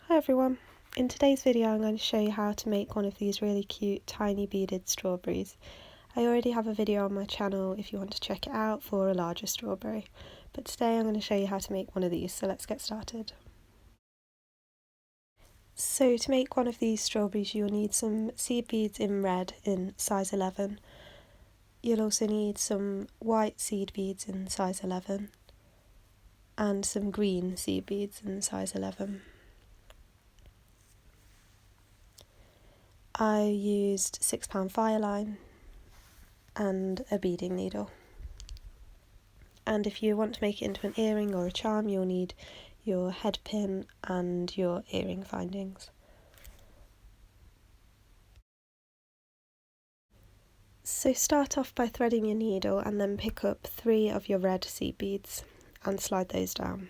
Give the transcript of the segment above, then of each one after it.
Hi everyone, in today's video I'm going to show you how to make one of these really cute tiny beaded strawberries. I already have a video on my channel if you want to check it out for a larger strawberry, but today I'm going to show you how to make one of these, so let's get started. So to make one of these strawberries you'll need some seed beads in red in size 11. You'll also need some white seed beads in size 11 and some green seed beads in size 11. I used £6 Fireline and a beading needle. And if you want to make it into an earring or a charm, you'll need your head pin and your earring findings. So start off by threading your needle and then pick up 3 of your red seed beads and slide those down.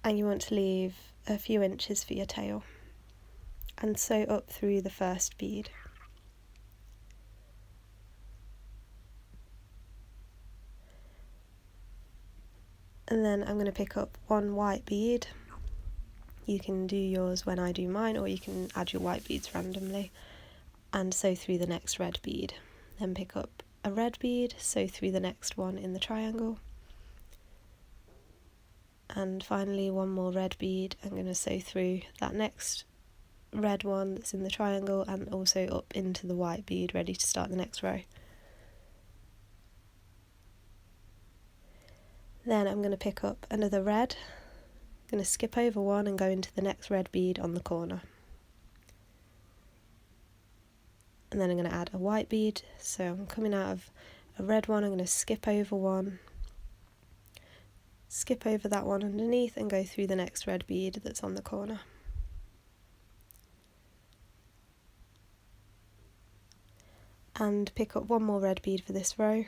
And you want to leave a few inches for your tail and sew up through the first bead. And then I'm going to pick up 1 white bead. You can do yours when I do mine, or you can add your white beads randomly and sew through the next red bead. Then pick up a red bead, sew through the next one in the triangle. And finally 1 more red bead. I'm going to sew through that next red one that's in the triangle and also up into the white bead, ready to start the next row. Then I'm going to pick up another red. I'm going to skip over one and go into the next red bead on the corner. And then I'm going to add a white bead, so I'm coming out of a red one, I'm going to skip over one, skip over that one underneath and go through the next red bead that's on the corner. And pick up 1 more red bead for this row.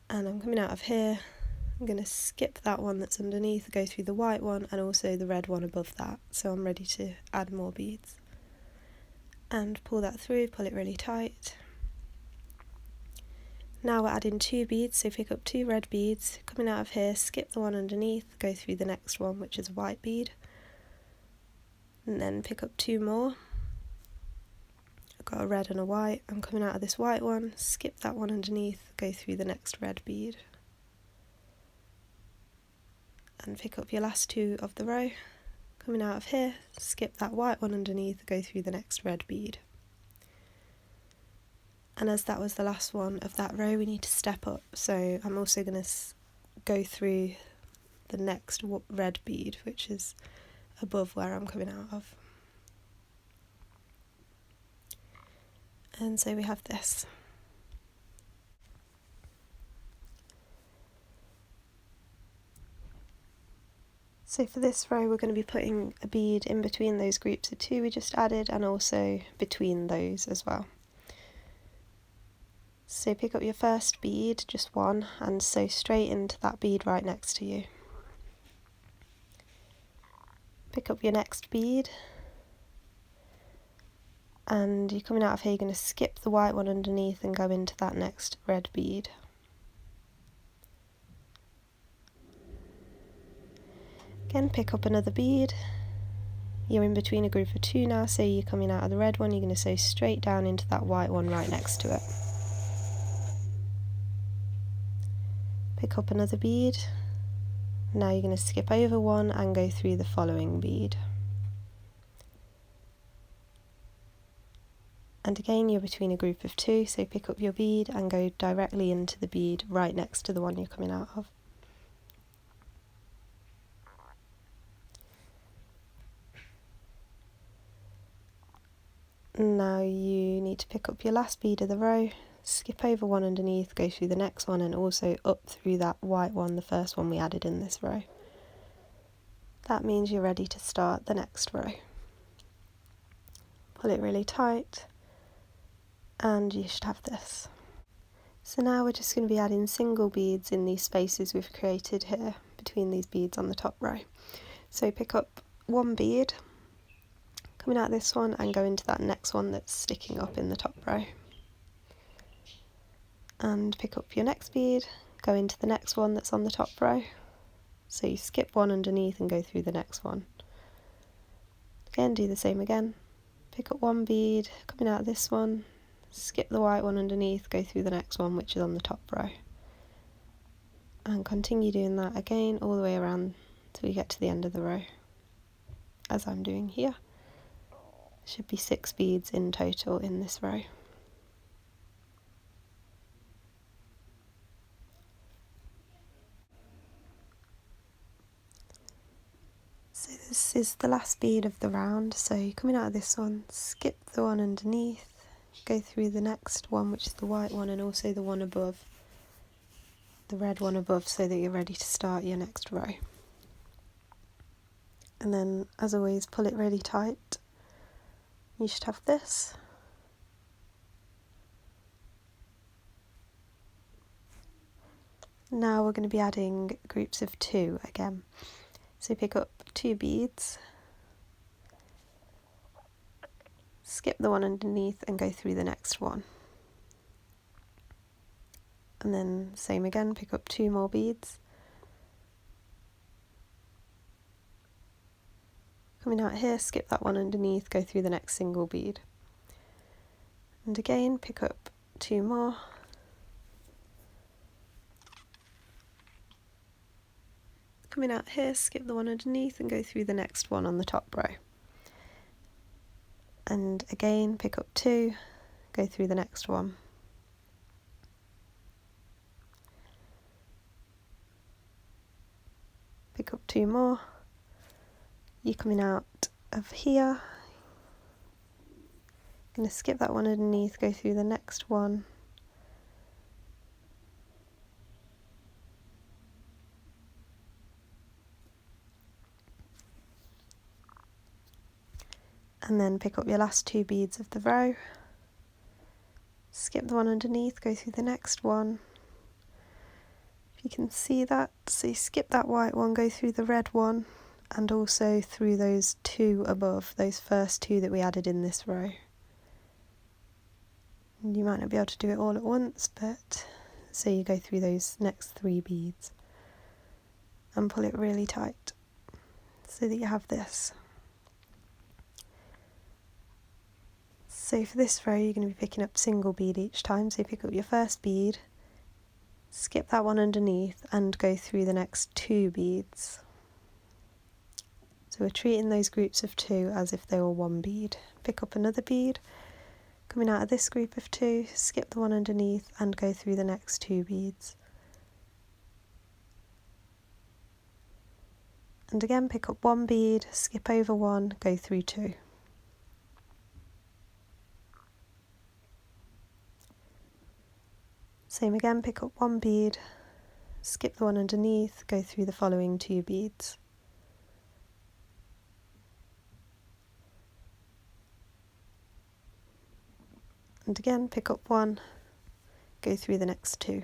And I'm coming out of here, I'm going to skip that one that's underneath, go through the white one and also the red one above that, so I'm ready to add more beads. And pull that through, pull it really tight. Now we're adding 2 beads, so pick up 2 red beads, coming out of here, skip the one underneath, go through the next one which is a white bead, and then pick up 2 more. I've got a red and a white, I'm coming out of this white one, skip that one underneath, go through the next red bead, and pick up your last 2 of the row, coming out of here, skip that white one underneath, go through the next red bead. And as that was the last one of that row, we need to step up, so I'm also going to go through the next red bead, which is above where I'm coming out of. And so we have this. So for this row we're going to be putting a bead in between those groups of 2 we just added and also between those as well. So pick up your first bead, just 1, and sew straight into that bead right next to you. Pick up your next bead, and you're coming out of here, you're going to skip the white one underneath and go into that next red bead. Again, pick up another bead. You're in between a group of 2 now, so you're coming out of the red one, you're going to sew straight down into that white one right next to it. Pick up another bead. Now you're going to skip over one and go through the following bead. And again you're between a group of 2, so pick up your bead and go directly into the bead right next to the one you're coming out of. Now you need to pick up your last bead of the row, skip over one underneath, go through the next one and also up through that white one, the first one we added in this row. That means you're ready to start the next row. Pull it really tight and you should have this. So now we're just going to be adding single beads in these spaces we've created here between these beads on the top row. So pick up 1 bead, coming out this one and go into that next one that's sticking up in the top row. And pick up your next bead, go into the next one that's on the top row, So you skip one underneath and go through the next one. Again, do the same again. Pick up one bead, coming out of this one, skip the white one underneath, go through the next one, which is on the top row. And continue doing that again all the way around till you get to the end of the row, as I'm doing here. Should be 6 beads in total in this row. So this is the last bead of the round, so you're coming out of this one, skip the one underneath, go through the next one, which is the white one, and also the one above, the red one above, so that you're ready to start your next row. And then, as always, pull it really tight. You should have this. Now we're going to be adding groups of 2 again. So pick up 2 beads, skip the one underneath and go through the next one. And then same again, pick up 2 more beads. Coming out here, skip that one underneath, go through the next single bead. And again, pick up 2 more. Coming out here, skip the one underneath and go through the next one on the top row. And again, pick up 2, go through the next one. Pick up 2 more. You're coming out of here. Going to skip that one underneath, go through the next one. And then pick up your last 2 beads of the row, skip the one underneath, go through the next one. If you can see that, so you skip that white one, go through the red one, and also through those 2 above, those first 2 that we added in this row. And you might not be able to do it all at once, but so you go through those next 3 beads and pull it really tight so that you have this. So for this row you're going to be picking up single bead each time, so you pick up your first bead, skip that one underneath and go through the next 2 beads. So we're treating those groups of 2 as if they were 1 bead. Pick up another bead, coming out of this group of 2, skip the one underneath and go through the next 2 beads. And again pick up 1 bead, skip over 1, go through 2. Same again, pick up 1 bead, skip the one underneath, go through the following 2 beads. And again, pick up 1, go through the next 2.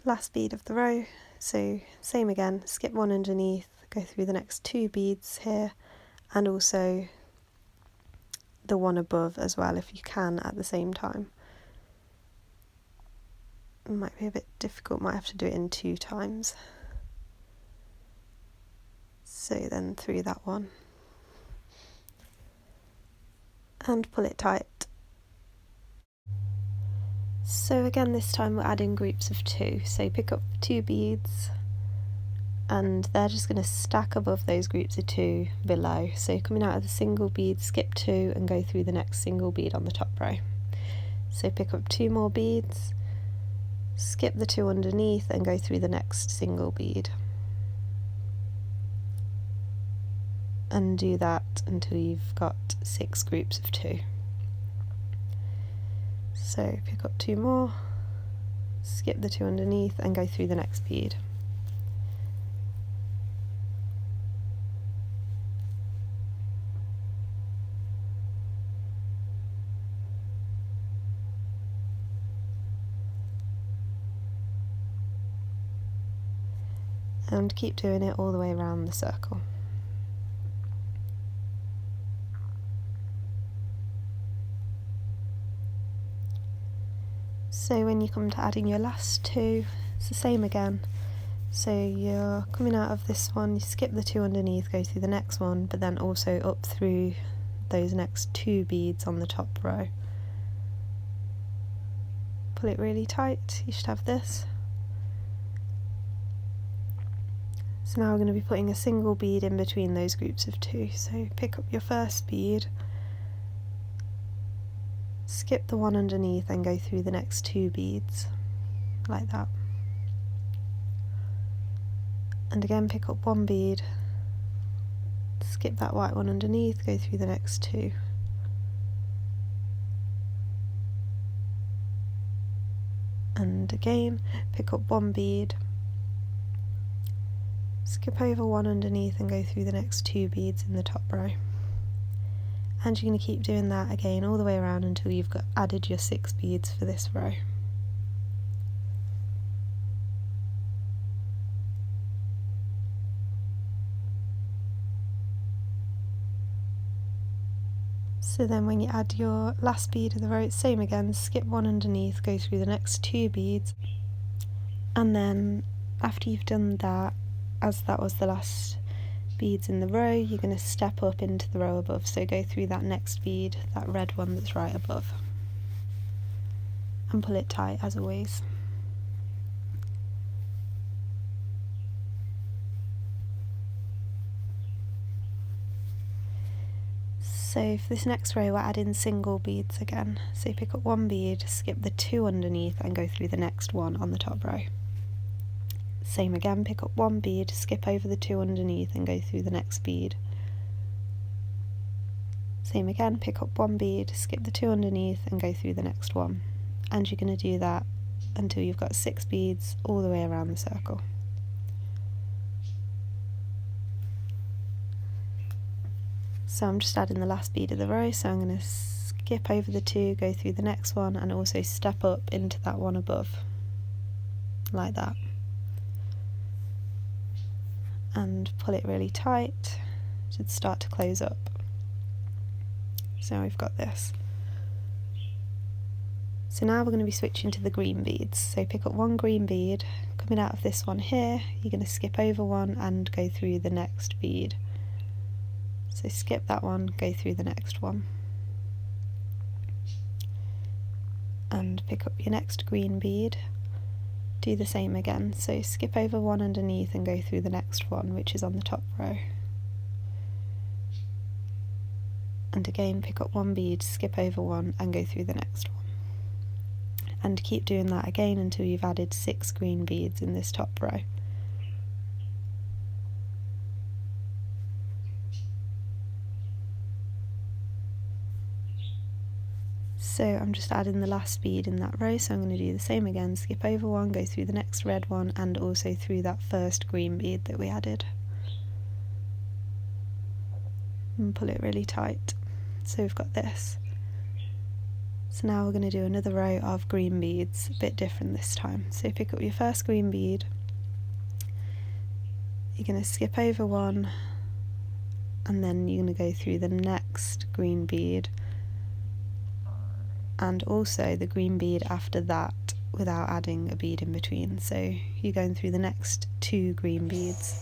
Last bead of the row, so same again, skip 1 underneath, go through the next 2 beads here, and also the one above as well if you can at the same time. It might be a bit difficult, might have to do it in 2 times. So then through that one. And pull it tight. So again this time we're adding groups of 2, so pick up 2 beads and they're just going to stack above those groups of 2 below. So coming out of the single bead, skip 2 and go through the next single bead on the top row. So pick up 2 more beads, skip the 2 underneath and go through the next single bead. And do that until you've got 6 groups of 2. So pick up 2 more, skip the 2 underneath and go through the next bead. And keep doing it all the way around the circle. So when you come to adding your last 2, It's the same again. So you're coming out of this one, you skip the 2 underneath, go through the next one, but then also up through those next 2 beads on the top row. Pull it really tight, you should have this. So now we're going to be putting a single bead in between those groups of 2. So pick up your first bead, skip the one underneath and go through the next 2 beads, like that. And again pick up 1 bead, skip that white one underneath, go through the next 2. And again pick up 1 bead, skip over 1 underneath and go through the next 2 beads in the top row. And you're going to keep doing that again all the way around until you've added your 6 beads for this row. So then when you add your last bead of the row, it's same again, skip 1 underneath, go through the next 2 beads, and then after you've done that, as that was the last beads in the row, you're going to step up into the row above, so go through that next bead, that red one that's right above, and pull it tight as always. So for this next row we're adding single beads again, so pick up 1 bead, skip the 2 underneath and go through the next one on the top row. Same again, pick up 1 bead, skip over the 2 underneath and go through the next bead. Same again, pick up 1 bead, skip the 2 underneath and go through the next one. And you're going to do that until you've got 6 beads all the way around the circle. So I'm just adding the last bead of the row, so I'm going to skip over the 2, go through the next one and also step up into that one above, like that. And pull it really tight, it should start to close up. So we've got this. So now we're going to be switching to the green beads. So pick up 1 green bead, coming out of this one here, you're going to skip over 1 and go through the next bead. So skip that one, go through the next one. And pick up your next green bead. Do the same again, so skip over 1 underneath and go through the next one, which is on the top row. And again pick up 1 bead, skip over 1 and go through the next one. And keep doing that again until you've added 6 green beads in this top row. So I'm just adding the last bead in that row, so I'm going to do the same again, skip over 1, go through the next red one and also through that first green bead that we added. And pull it really tight. So we've got this. So now we're going to do another row of green beads, a bit different this time. So pick up your first green bead, you're going to skip over 1 and then you're going to go through the next green bead and also the green bead after that without adding a bead in between. So you're going through the next 2 green beads.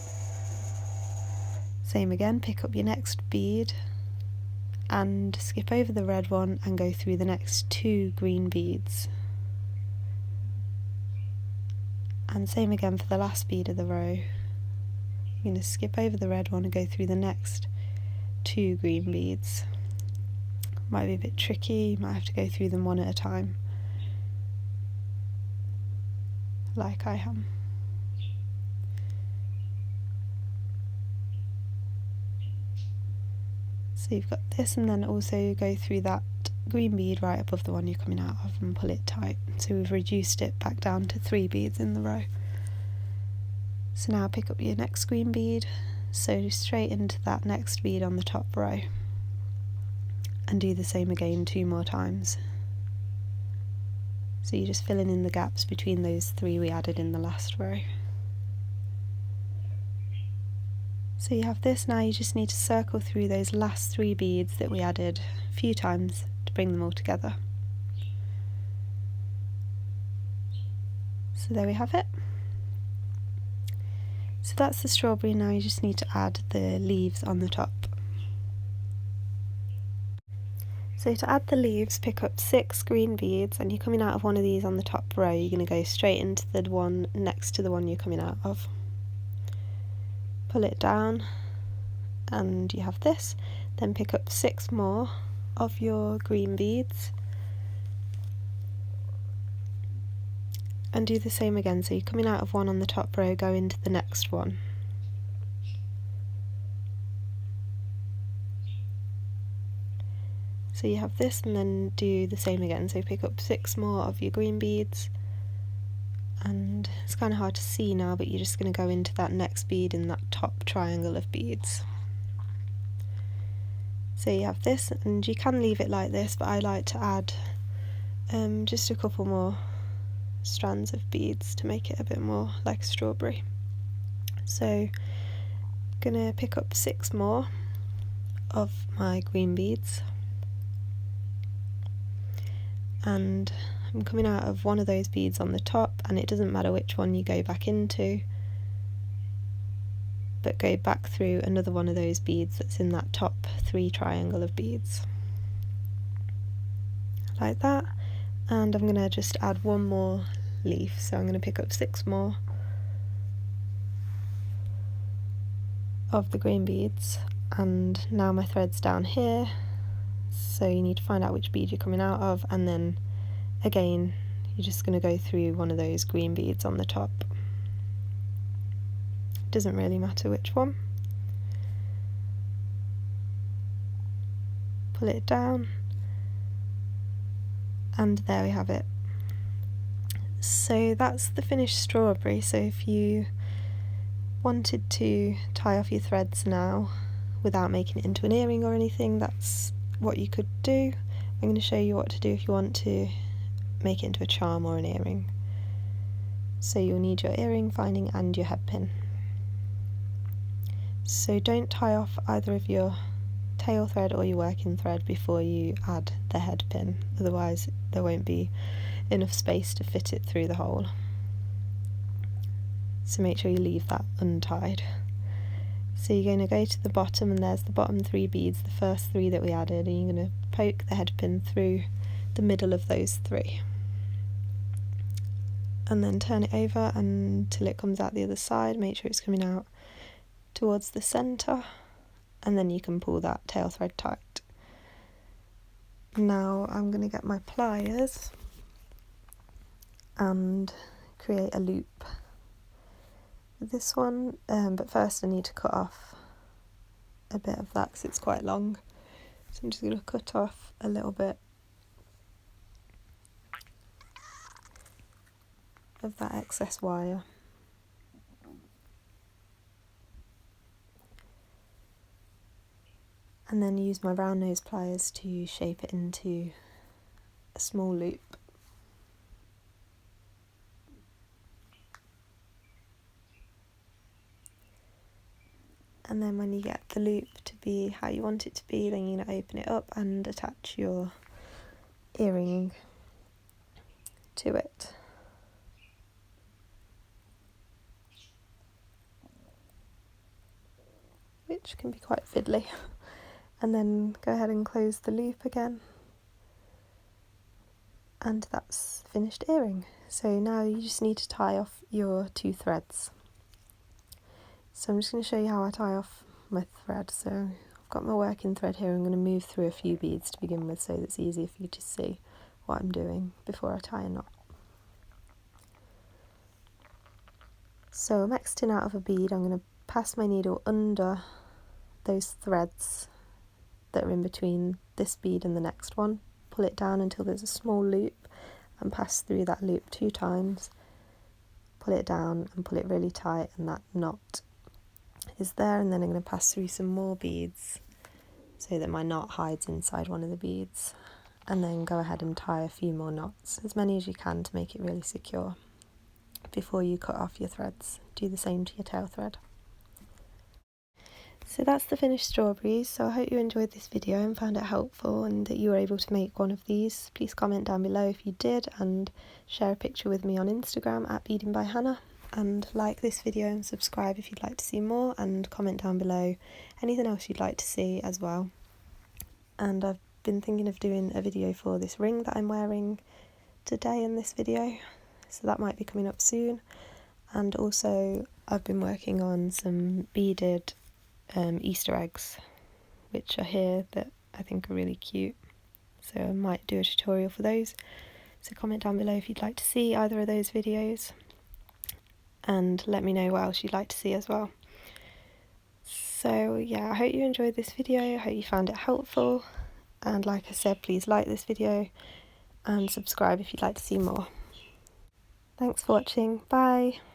Same again, pick up your next bead and skip over the red one and go through the next 2 green beads. And same again for the last bead of the row. You're going to skip over the red one and go through the next 2 green beads. Might be a bit tricky, you might have to go through them one at a time, like I am. So you've got this, and then also go through that green bead right above the one you're coming out of and pull it tight. So we've reduced it back down to 3 beads in the row. So now pick up your next green bead, sew straight into that next bead on the top row. And do the same again 2 more times. So you're just filling in the gaps between those 3 we added in the last row. So you have this, now you just need to circle through those last 3 beads that we added a few times to bring them all together. So there we have it. So that's the strawberry. Now you just need to add the leaves on the top. So to add the leaves, pick up 6 green beads, and you're coming out of one of these on the top row. You're going to go straight into the one next to the one you're coming out of. Pull it down and you have this. Then pick up 6 more of your green beads and do the same again. So you're coming out of one on the top row, go into the next one. So you have this, and then do the same again. So pick up 6 more of your green beads, and it's kind of hard to see now, but you're just going to go into that next bead in that top triangle of beads. So you have this, and you can leave it like this, but I like to add just a couple more strands of beads to make it a bit more like a strawberry. So I'm going to pick up 6 more of my green beads, and I'm coming out of one of those beads on the top, and it doesn't matter which one you go back into, but go back through another one of those beads that's in that top 3 triangle of beads, like that. And I'm going to just add one more leaf, so I'm going to pick up 6 more of the green beads, and now my thread's down here, so you need to find out which bead you're coming out of, and then again you're just going to go through one of those green beads on the top. Doesn't really matter which one. Pull it down, and there we have it. So that's the finished strawberry. So if you wanted to tie off your threads now without making it into an earring or anything, that's what you could do. I'm going to show you what to do if you want to make it into a charm or an earring. So you'll need your earring finding and your head pin. So don't tie off either of your tail thread or your working thread before you add the head pin, otherwise there won't be enough space to fit it through the hole. So make sure you leave that untied. So you're going to go to the bottom, and there's the bottom 3 beads, the first 3 that we added, and you're going to poke the head pin through the middle of those 3. And then turn it over until it comes out the other side. Make sure it's coming out towards the centre, and then you can pull that tail thread tight. Now I'm going to get my pliers and create a loop with this one, but first I need to cut off a bit of that because it's quite long. So I'm just going to cut off a little bit of that excess wire. And then use my round nose pliers to shape it into a small loop. And then when you get the loop to be how you want it to be, then you're going to open it up and attach your earring to it. Which can be quite fiddly. And then go ahead and close the loop again. And that's finished earring. So now you just need to tie off your 2 threads. So I'm just going to show you how I tie off my thread. So I've got my working thread here. I'm going to move through a few beads to begin with so that it's easier for you to see what I'm doing before I tie a knot. So I'm exiting out of a bead. I'm going to pass my needle under those threads that are in between this bead and the next one. Pull it down until there's a small loop and pass through that loop 2 times. Pull it down and pull it really tight, and that knot is there. And then I'm going to pass through some more beads so that my knot hides inside one of the beads, and then go ahead and tie a few more knots, as many as you can to make it really secure before you cut off your threads. Do the same to your tail thread. So that's the finished strawberries. So I hope you enjoyed this video and found it helpful, and that you were able to make one of these. Please comment down below if you did, and share a picture with me on Instagram at Beading by Hannah. and like this video and subscribe if you'd like to see more, and comment down below anything else you'd like to see as well. And I've been thinking of doing a video for this ring that I'm wearing today in this video, so that might be coming up soon. And also I've been working on some beaded Easter eggs which are here that I think are really cute, so I might do a tutorial for those. So comment down below if you'd like to see either of those videos, and let me know what else you'd like to see as well. So yeah, I hope you enjoyed this video, I hope you found it helpful, and like I said, please like this video and subscribe if you'd like to see more. Thanks for watching, bye!